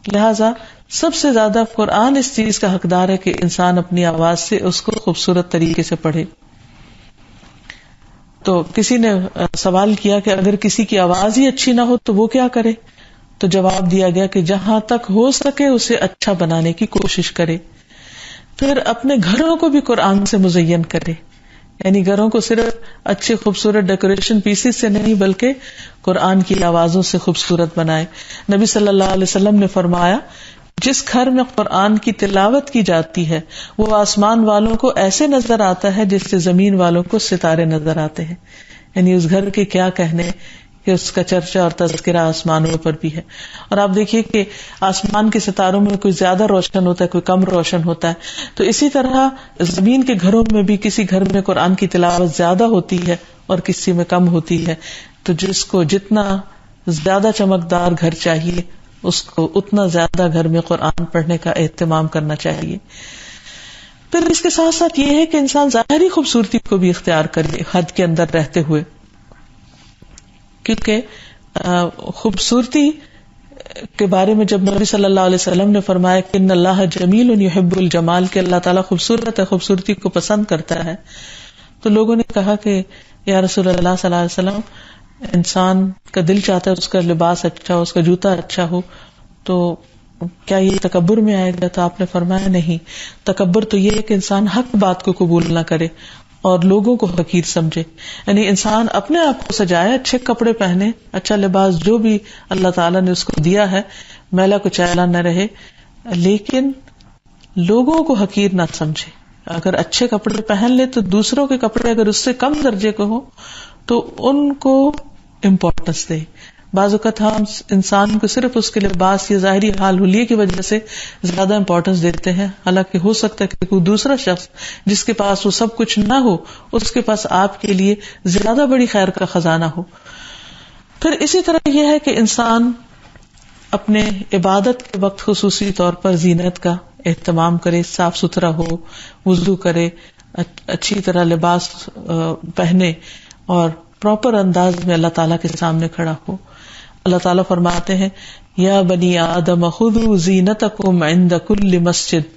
لہذا سب سے زیادہ قرآن اس چیز کا حقدار ہے کہ انسان اپنی آواز سے اس کو خوبصورت طریقے سے پڑھے. تو کسی نے سوال کیا کہ اگر کسی کی آواز ہی اچھی نہ ہو تو وہ کیا کرے؟ تو جواب دیا گیا کہ جہاں تک ہو سکے اسے اچھا بنانے کی کوشش کرے. پھر اپنے گھروں کو بھی قرآن سے مزین کرے، یعنی گھروں کو صرف اچھے خوبصورت ڈیکوریشن پیسز سے نہیں بلکہ قرآن کی آوازوں سے خوبصورت بنائے. نبی صلی اللہ علیہ وسلم نے فرمایا جس گھر میں قرآن کی تلاوت کی جاتی ہے وہ آسمان والوں کو ایسے نظر آتا ہے جس سے زمین والوں کو ستارے نظر آتے ہیں. یعنی اس گھر کے کیا کہنے کہ اس کا چرچا اور تذکرہ آسمانوں پر بھی ہے. اور آپ دیکھیے کہ آسمان کے ستاروں میں کوئی زیادہ روشن ہوتا ہے، کوئی کم روشن ہوتا ہے. تو اسی طرح زمین کے گھروں میں بھی کسی گھر میں قرآن کی تلاوت زیادہ ہوتی ہے اور کسی میں کم ہوتی ہے. تو جس کو جتنا زیادہ چمکدار گھر چاہیے اس کو اتنا زیادہ گھر میں قرآن پڑھنے کا اہتمام کرنا چاہیے. پھر اس کے ساتھ ساتھ یہ ہے کہ انسان ظاہری خوبصورتی کو بھی اختیار کرے حد کے اندر رہتے ہوئے، کیونکہ خوبصورتی کے بارے میں جب نبی صلی اللہ علیہ وسلم نے فرمایا کہ ان اللہ جمیل یحب الجمال، کہ اللہ تعالیٰ خوبصورت ہے، خوبصورتی کو پسند کرتا ہے، تو لوگوں نے کہا کہ یا رسول اللہ صلی اللہ علیہ وسلم انسان کا دل چاہتا ہے اس کا لباس اچھا ہو، اس کا جوتا اچھا ہو، تو کیا یہ تکبر میں آئے گا؟ تو آپ نے فرمایا نہیں، تکبر تو یہ ہے کہ انسان حق بات کو قبول نہ کرے اور لوگوں کو حقیر سمجھے. یعنی انسان اپنے آپ کو سجائے، اچھے کپڑے پہنے، اچھا لباس جو بھی اللہ تعالیٰ نے اس کو دیا ہے میلا کچیلا نہ رہے، لیکن لوگوں کو حقیر نہ سمجھے. اگر اچھے کپڑے پہن لے تو دوسروں کے کپڑے اگر اس سے کم درجے کے ہو تو ان کو امپورٹنس دے. بعض اوقات ہم انسان کو صرف اس کے لباس یا ظاہری حال حلیے کی وجہ سے زیادہ امپورٹنس دیتے ہیں، حالانکہ ہو سکتا ہے کہ کوئی دوسرا شخص جس کے پاس وہ سب کچھ نہ ہو، اس کے پاس آپ کے لیے زیادہ بڑی خیر کا خزانہ ہو. پھر اسی طرح یہ ہے کہ انسان اپنے عبادت کے وقت خصوصی طور پر زینت کا اہتمام کرے، صاف ستھرا ہو، وضو کرے، اچھی طرح لباس پہنے اور پراپر انداز میں اللہ تعالیٰ کے سامنے کھڑا ہو. اللہ تعالیٰ فرماتے ہیں یا بنی آدم خذوا زینتکم عند کل مسجد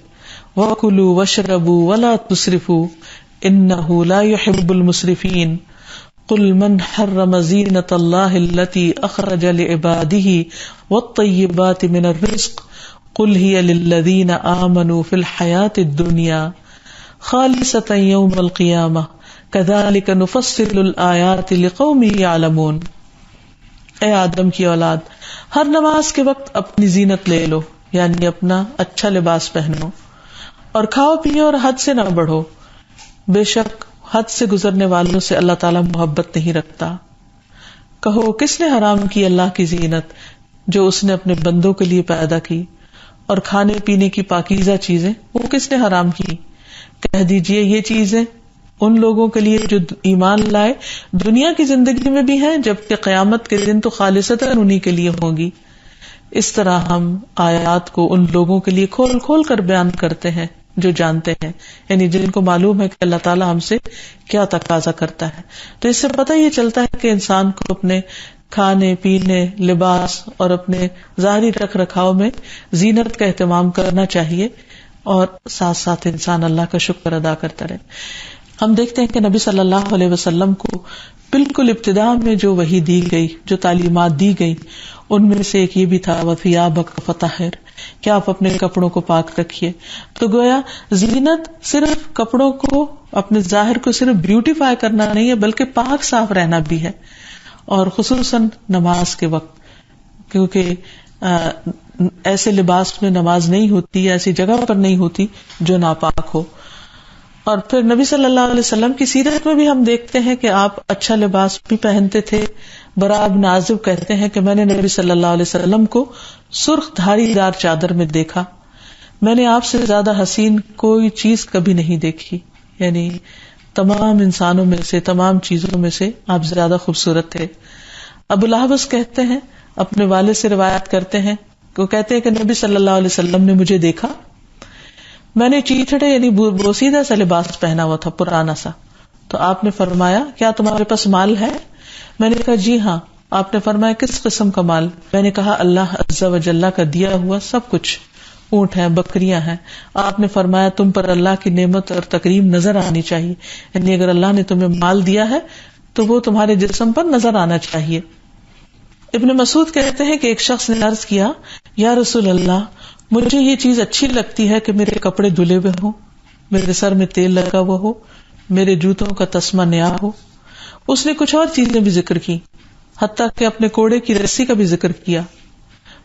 وکلوا واشربوا ولا تسرفوا انہ لا يحب المسرفین قل من حرم زینت اللہ التی اخرج لعباده والطیبات من الرزق قل هی للذین آمنوا فی الحیاۃ الدنیا خالصۃ یوم القیامہ کذالک نفصل الآیات لقوم یعلمون. اے آدم کی اولاد، ہر نماز کے وقت اپنی زینت لے لو، یعنی اپنا اچھا لباس پہنو، اور کھاؤ پیو اور حد سے نہ بڑھو. بے شک حد سے گزرنے والوں سے اللہ تعالیٰ محبت نہیں رکھتا. کہو کس نے حرام کی اللہ کی زینت جو اس نے اپنے بندوں کے لیے پیدا کی، اور کھانے پینے کی پاکیزہ چیزیں وہ کس نے حرام کی؟ کہہ دیجئے یہ چیزیں ان لوگوں کے لیے جو ایمان لائے دنیا کی زندگی میں بھی ہیں، جبکہ قیامت کے دن تو خالصتاً انہی کے لیے ہوں گی. اس طرح ہم آیات کو ان لوگوں کے لیے کھول کھول کر بیان کرتے ہیں جو جانتے ہیں، یعنی جن کو معلوم ہے کہ اللہ تعالیٰ ہم سے کیا تقاضا کرتا ہے. تو اس سے پتہ یہ چلتا ہے کہ انسان کو اپنے کھانے پینے، لباس اور اپنے ظاہری رکھ رکھاؤ میں زینت کا اہتمام کرنا چاہیے، اور ساتھ ساتھ انسان اللہ کا شکر ادا کرتا رہے. ہم دیکھتے ہیں کہ نبی صلی اللہ علیہ وسلم کو بالکل ابتدا میں جو وحی دی گئی، جو تعلیمات دی گئی، ان میں سے ایک یہ بھی تھا وَثِيَابَكَ فَطَهِّرْ، کہ آپ اپنے کپڑوں کو پاک رکھیے. تو گویا زینت صرف کپڑوں کو، اپنے ظاہر کو صرف بیوٹیفائی کرنا نہیں ہے، بلکہ پاک صاف رہنا بھی ہے، اور خصوصاً نماز کے وقت، کیونکہ ایسے لباس میں نماز نہیں ہوتی، ایسی جگہ پر نہیں ہوتی جو ناپاک ہو. اور پھر نبی صلی اللہ علیہ وسلم کی سیرت میں بھی ہم دیکھتے ہیں کہ آپ اچھا لباس بھی پہنتے تھے. برا بن عازب کہتے ہیں کہ میں نے نبی صلی اللہ علیہ وسلم کو سرخ دھاری دار چادر میں دیکھا، میں نے آپ سے زیادہ حسین کوئی چیز کبھی نہیں دیکھی. یعنی تمام انسانوں میں سے، تمام چیزوں میں سے آپ زیادہ خوبصورت تھے. ابو الاحوص کہتے ہیں، اپنے والد سے روایت کرتے ہیں، وہ کہتے ہیں کہ نبی صلی اللہ علیہ وسلم نے مجھے دیکھا، میں نے چیتھڑے یعنی بوسیدہ سا لباس پہنا ہوا تھا، پرانا سا. تو آپ نے فرمایا کیا تمہارے پاس مال ہے؟ میں نے کہا جی ہاں. آپ نے فرمایا کس قسم کا مال؟ میں نے کہا اللہ عز و جل کا دیا ہوا سب کچھ، اونٹ ہیں، بکریاں ہیں. آپ نے فرمایا تم پر اللہ کی نعمت اور تکریم نظر آنی چاہیے، یعنی اگر اللہ نے تمہیں مال دیا ہے تو وہ تمہارے جسم پر نظر آنا چاہیے. ابن مسعود کہتے ہیں کہ ایک شخص نے عرض کیا یا رسول اللہ، مجھے یہ چیز اچھی لگتی ہے کہ میرے کپڑے دھلے ہوئے ہوں، میرے سر میں تیل لگا ہوا ہو، میرے جوتوں کا تسمہ نیا ہو. اس نے کچھ اور چیزیں بھی ذکر کی، حتیٰ کہ اپنے کوڑے کی رسی کا بھی ذکر کیا.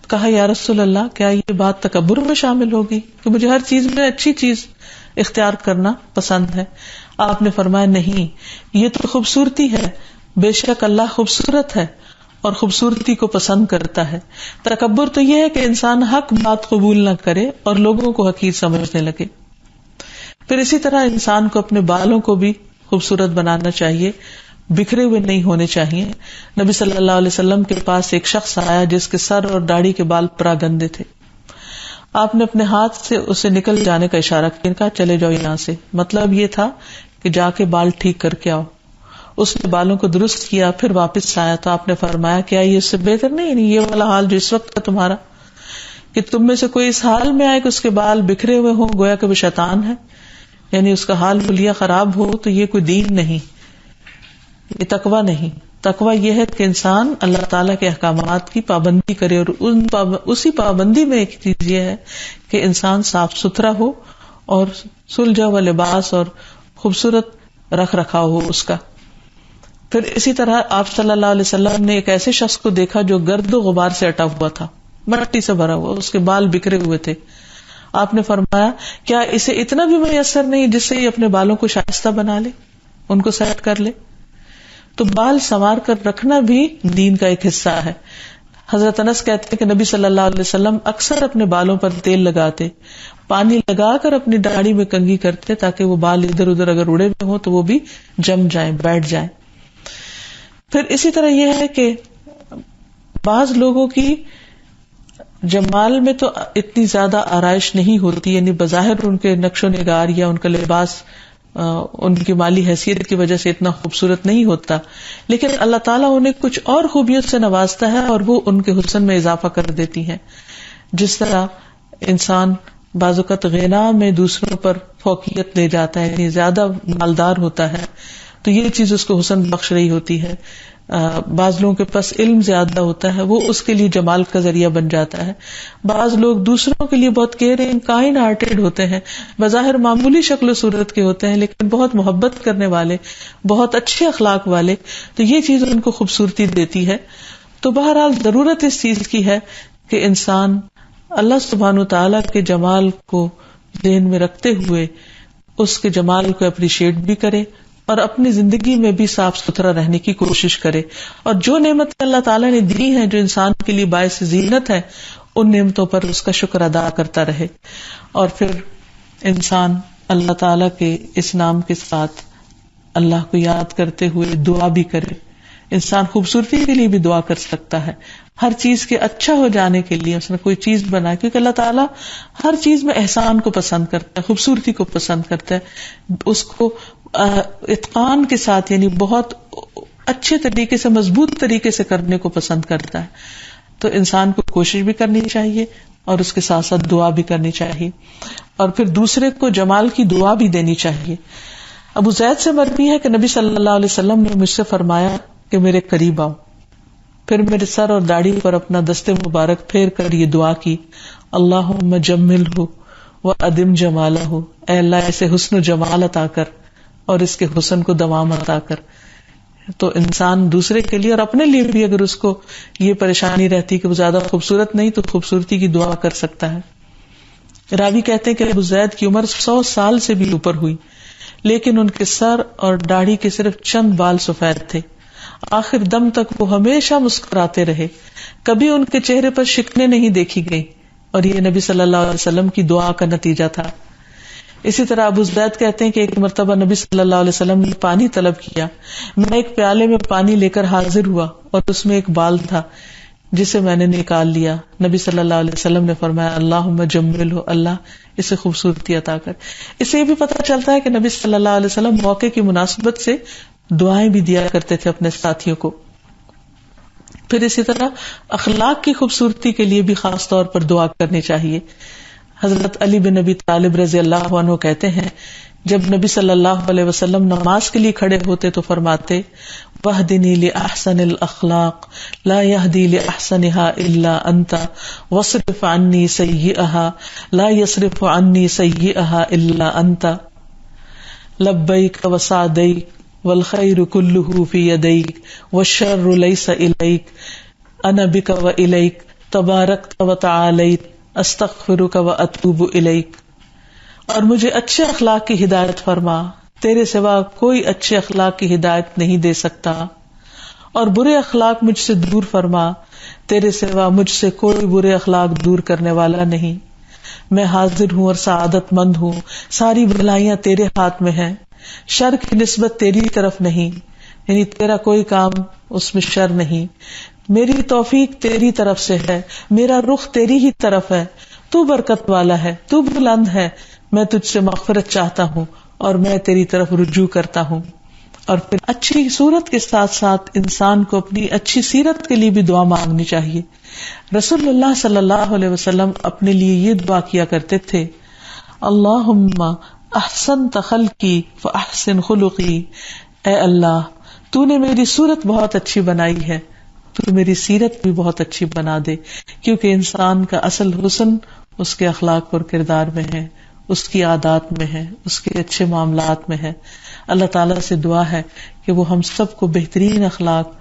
کہا یا رسول اللہ، کیا یہ بات تکبر میں شامل ہوگی کہ مجھے ہر چیز میں اچھی چیز اختیار کرنا پسند ہے؟ آپ نے فرمایا نہیں، یہ تو خوبصورتی ہے، بے شک اللہ خوبصورت ہے اور خوبصورتی کو پسند کرتا ہے. تکبر تو یہ ہے کہ انسان حق بات قبول نہ کرے اور لوگوں کو حقیر سمجھنے لگے. پھر اسی طرح انسان کو اپنے بالوں کو بھی خوبصورت بنانا چاہیے، بکھرے ہوئے نہیں ہونے چاہیے. نبی صلی اللہ علیہ وسلم کے پاس ایک شخص آیا جس کے سر اور داڑھی کے بال پراگندے تھے. آپ نے اپنے ہاتھ سے اسے نکل جانے کا اشارہ کیا، کہا چلے جاؤ یہاں سے. مطلب یہ تھا کہ جا کے بال ٹھیک کر کے آؤ. اس نے بالوں کو درست کیا، پھر واپس آیا تو آپ نے فرمایا کیا یہ اس سے بہتر نہیں، یعنی یہ والا حال جو اس وقت کا تمہارا، کہ تم میں سے کوئی اس حال میں آئے کہ اس کے بال بکھرے ہوئے ہوں، گویا کہ وہ شیطان ہے، یعنی اس کا حال حلیہ خراب ہو. تو یہ کوئی دین نہیں، یہ تقویٰ نہیں. تقویٰ یہ ہے کہ انسان اللہ تعالیٰ کے احکامات کی پابندی کرے، اور اسی پابندی میں ایک چیز یہ ہے کہ انسان صاف ستھرا ہو اور سلجھا ہوا لباس اور خوبصورت رکھ رکھاؤ ہو اس کا. پھر اسی طرح آپ صلی اللہ علیہ وسلم نے ایک ایسے شخص کو دیکھا جو گرد و غبار سے اٹا ہوا تھا، مٹی سے بھرا ہوا، اس کے بال بکھرے ہوئے تھے. آپ نے فرمایا کیا اسے اتنا بھی میسر نہیں جس سے یہ اپنے بالوں کو شائستہ بنا لے، ان کو سیٹ کر لے؟ تو بال سنوار کر رکھنا بھی دین کا ایک حصہ ہے. حضرت انس کہتے ہیں کہ نبی صلی اللہ علیہ وسلم اکثر اپنے بالوں پر تیل لگاتے، پانی لگا کر اپنی داڑھی میں کنگھی کرتے تاکہ وہ بال ادھر ادھر اگر اڑے ہوئے ہوں تو وہ بھی جم جائیں، بیٹھ جائیں. پھر اسی طرح یہ ہے کہ بعض لوگوں کی جمال میں تو اتنی زیادہ آرائش نہیں ہوتی، یعنی بظاہر ان کے نقش و نگار یا ان کا لباس ان کی مالی حیثیت کی وجہ سے اتنا خوبصورت نہیں ہوتا، لیکن اللہ تعالیٰ انہیں کچھ اور خوبیوں سے نوازتا ہے اور وہ ان کے حسن میں اضافہ کر دیتی ہیں. جس طرح انسان بعض اوقات غنا میں دوسروں پر فوقیت لے جاتا ہے، یعنی زیادہ مالدار ہوتا ہے تو یہ چیز اس کو حسن بخش رہی ہوتی ہے. بعض لوگوں کے پاس علم زیادہ ہوتا ہے، وہ اس کے لیے جمال کا ذریعہ بن جاتا ہے. بعض لوگ دوسروں کے لیے بہت کیئرنگ، کائنڈ ہارٹیڈ ہوتے ہیں، بظاہر معمولی شکل و صورت کے ہوتے ہیں لیکن بہت محبت کرنے والے، بہت اچھے اخلاق والے، تو یہ چیز ان کو خوبصورتی دیتی ہے. تو بہرحال ضرورت اس چیز کی ہے کہ انسان اللہ سبحانہ وتعالی کے جمال کو ذہن میں رکھتے ہوئے اس کے جمال کو اپریشیٹ بھی کرے اور اپنی زندگی میں بھی صاف ستھرا رہنے کی کوشش کرے، اور جو نعمت اللہ تعالیٰ نے دی ہیں جو انسان کے لیے باعث زینت ہے ان نعمتوں پر اس کا شکر ادا کرتا رہے. اور پھر انسان اللہ تعالیٰ کے اس نام کے ساتھ اللہ کو یاد کرتے ہوئے دعا بھی کرے. انسان خوبصورتی کے لیے بھی دعا کر سکتا ہے، ہر چیز کے اچھا ہو جانے کے لیے. اس نے کوئی چیز بنائی، کیونکہ اللہ تعالیٰ ہر چیز میں احسان کو پسند کرتا ہے، خوبصورتی کو پسند کرتا ہے، اس کو اتقان کے ساتھ یعنی بہت اچھے طریقے سے، مضبوط طریقے سے کرنے کو پسند کرتا ہے. تو انسان کو کوشش بھی کرنی چاہیے اور اس کے ساتھ ساتھ دعا بھی کرنی چاہیے، اور پھر دوسرے کو جمال کی دعا بھی دینی چاہیے. ابو زید سے مروی ہے کہ نبی صلی اللہ علیہ وسلم نے مجھ سے فرمایا کہ میرے قریب آؤ، پھر میرے سر اور داڑھی پر اپنا دست مبارک پھیر کر یہ دعا کی، اللہم جملہ وادم جمالہ، اے اللہ اسے حسن و جمال عطا کر اور اس کے حسن کو دوام عطا کر. تو انسان دوسرے کے لیے اور اپنے لیے بھی اگر اس کو یہ پریشانی رہتی کہ وہ زیادہ خوبصورت نہیں تو خوبصورتی کی دعا کر سکتا ہے. راوی کہتے ہیں کہ ابو زید کی عمر 100 سال سے بھی اوپر ہوئی، لیکن ان کے سر اور داڑھی کے صرف چند بال سفید تھے. آخر دم تک وہ ہمیشہ مسکراتے رہے، کبھی ان کے چہرے پر شکنیں نہیں دیکھی گئی، اور یہ نبی صلی اللہ علیہ وسلم کی دعا کا نتیجہ تھا. اسی طرح ابو زید کہتے ہیں کہ ایک مرتبہ نبی صلی اللہ علیہ وسلم نے پانی طلب کیا، میں ایک پیالے میں پانی لے کر حاضر ہوا اور اس میں ایک بال تھا جسے میں نے نکال لیا. نبی صلی اللہ علیہ وسلم نے فرمایا اللہم جملہ، اللہ اسے خوبصورتی عطا کر. اس سے یہ بھی پتہ چلتا ہے کہ نبی صلی اللہ علیہ وسلم موقع کی مناسبت سے دعائیں بھی دیا کرتے تھے اپنے ساتھیوں کو. پھر اسی طرح اخلاق کی خوبصورتی کے لیے بھی خاص طور پر دعا کرنی چاہیے. حضرت علی بن ابی طالب رضی اللہ عنہ کہتے ہیں جب نبی صلی اللہ علیہ وسلم نماز کے لیے کھڑے ہوتے تو فرماتے وَاهْدِنِي لِأَحْسَنِ الْأَخْلَاقِ لَا يَهْدِي لِأَحْسَنِهَا إِلَّا أَنْتَ وَاصْرِفْ عَنِّي سَيِّئَهَا لَا يَصْرِفُ عَنِّي سَيِّئَهَا إِلَّا أَنْتَ لَبَّيْكَ وَسَعْدَيْكَ وَالْخَيْرُ كُلُّهُ فِي يَدَيْكَ وَالشَّرُّ لَيْسَ إِلَيْكَ أَنَا بِكَ وَإِلَيْكَ تَبَارَكْتَ وَتَعَالَيْتَ استغفرک و اتوب الیک. اور مجھے اچھے اخلاق کی ہدایت فرما، تیرے سوا کوئی اچھے اخلاق کی ہدایت نہیں دے سکتا، اور برے اخلاق مجھ سے دور فرما، تیرے سوا مجھ سے کوئی برے اخلاق دور کرنے والا نہیں. میں حاضر ہوں اور سعادت مند ہوں، ساری بھلائیاں تیرے ہاتھ میں ہیں، شر کی نسبت تیری طرف نہیں، یعنی تیرا کوئی کام اس میں شر نہیں. میری توفیق تیری طرف سے ہے، میرا رخ تیری ہی طرف ہے، تو برکت والا ہے، تو بلند ہے، میں تجھ سے مغفرت چاہتا ہوں اور میں تیری طرف رجوع کرتا ہوں. اور پھر اچھی صورت کے ساتھ ساتھ انسان کو اپنی اچھی سیرت کے لیے بھی دعا مانگنی چاہیے. رسول اللہ صلی اللہ علیہ وسلم اپنے لیے یہ دعا کیا کرتے تھے اللہم احسنت خلقی فاحسن خلقی، اے اللہ تو نے میری صورت بہت اچھی بنائی ہے، تو میری سیرت بھی بہت اچھی بنا دے. کیونکہ انسان کا اصل حسن اس کے اخلاق اور کردار میں ہے، اس کی عادات میں ہے، اس کے اچھے معاملات میں ہے. اللہ تعالیٰ سے دعا ہے کہ وہ ہم سب کو بہترین اخلاق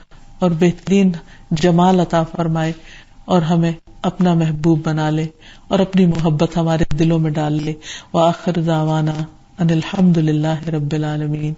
اور بہترین جمال عطا فرمائے اور ہمیں اپنا محبوب بنا لے اور اپنی محبت ہمارے دلوں میں ڈال لے. وآخر دعوانا ان الحمد للہ رب العالمین.